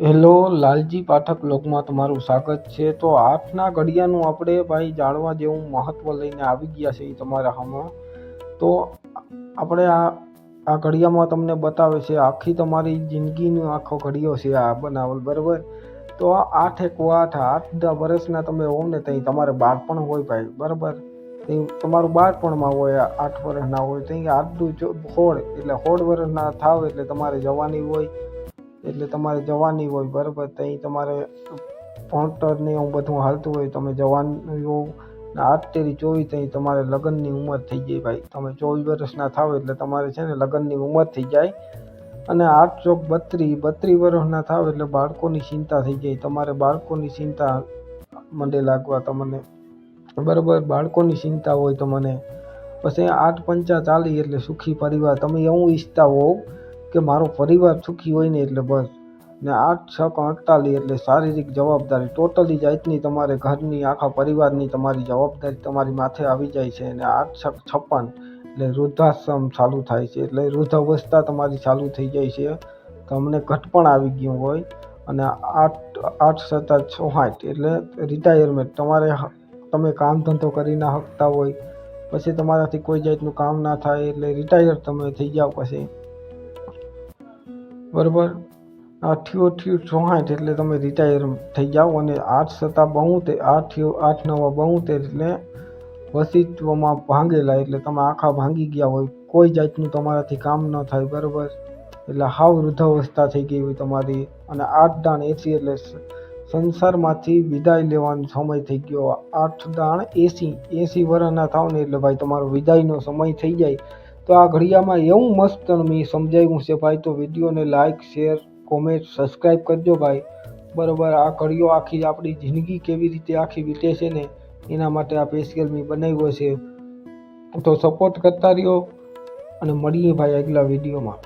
Hello, Lalji Pathak બ્લોગમાં તમારું સ્વાગત છે। તો આઠના ઘડિયાનું આપણે ભાઈ જાણવા જેવું મહત્વ લઈને આવી ગયા છે તમારા સામે। તો આપણે આ ઘડિયામાં તમને બતાવે છે આખી તમારી જિંદગીનો આખો ઘડિયો છે આ બનાવેલ, બરાબર। તો 8 વર્ષના તમે હો ને ત્યાં તમારે બાળપણ હોય ભાઈ, બરાબર। તમારું બાળપણમાં હોય 8 વર્ષના હોય ત્યાં આજનું 16 એટલે 16 વર્ષના થાવ એટલે તમારે જવાની હોય, એટલે તમારે જવાની હોય, બરાબર। ત્યાં તમારે ભણતર ને એવું બધું હાલતું હોય, તમે જવાની હો ને 8 તેરી 24 ત્યાં તમારે લગ્નની ઉંમર થઈ જાય ભાઈ। તમે 24 વર્ષના થાવ એટલે તમારે છે ને લગ્નની ઉંમર થઈ જાય। અને 8 ચોક 32 વર્ષના થાવ એટલે બાળકોની ચિંતા થઈ જાય, તમારે બાળકોની ચિંતા મંડે લાગવા તમને, બરાબર। બાળકોની ચિંતા હોય તમને। પછી 8 પંચા 40 એટલે સુખી પરિવાર, તમે એવું ઈચ્છતા હોવ કે મારો પરિવાર સુખી હોય ને એટલે બસ। ને 8 છક 48 એટલે શારીરિક જવાબદારી, ટોટલી જાતની તમારે ઘરની આખા પરિવારની તમારી જવાબદારી તમારી માથે આવી જાય છે। અને 8 છક 56 એટલે વૃદ્ધાશ્રમ ચાલુ થાય છે, એટલે વૃદ્ધ અવસ્થા તમારી ચાલુ થઈ જાય છે, તમને ઘટપણ આવી ગયું હોય। અને 8 સત્તા 64 એટલે રિટાયરમેન્ટ, તમે કામ ધંધો કરી ના શકતા હોય, પછી તમારાથી કોઈ જાતનું કામ ના થાય એટલે રિટાયર તમે થઈ જાઓ પછી, બરાબર। 88 એટલે તમે રિટાયર થઈ જાઓ। અને 8 સત્તા 72 8 9 72 એટલે વસિત્વમાં ભાંગેલા, એટલે તમે આખા ભાંગી ગયા હોય, કોઈ જાતનું તમારાથી કામ ન થાય, બરાબર। એટલે હાવ વૃદ્ધાવસ્થા થઈ ગઈ હોય તમારી। અને 8 દાણ 80 એટલે સંસારમાંથી વિદાય લેવાનો સમય થઈ ગયો। 8 દાણ 80 વર્ષના થાવ ને એટલે ભાઈ તમારો વિદાયનો સમય થઈ જાય। તો આ ઘડિયામાં એવું મસ્ત મેં સમજાવ્યું છે ભાઈ। તો વિડીયોને લાઇક, શેર, કોમેન્ટ, સબસ્ક્રાઈબ કરજો ભાઈ, બરાબર। આ ઘડિયો આખી આપણી જિંદગી કેવી રીતે આખી વીતે છે ને એના માટે આ સ્પેશિયલ મેં બનાવ્યો છે। તો સપોર્ટ કરતા રહ્યો અને મળીએ ભાઈ આગલા વિડીયોમાં।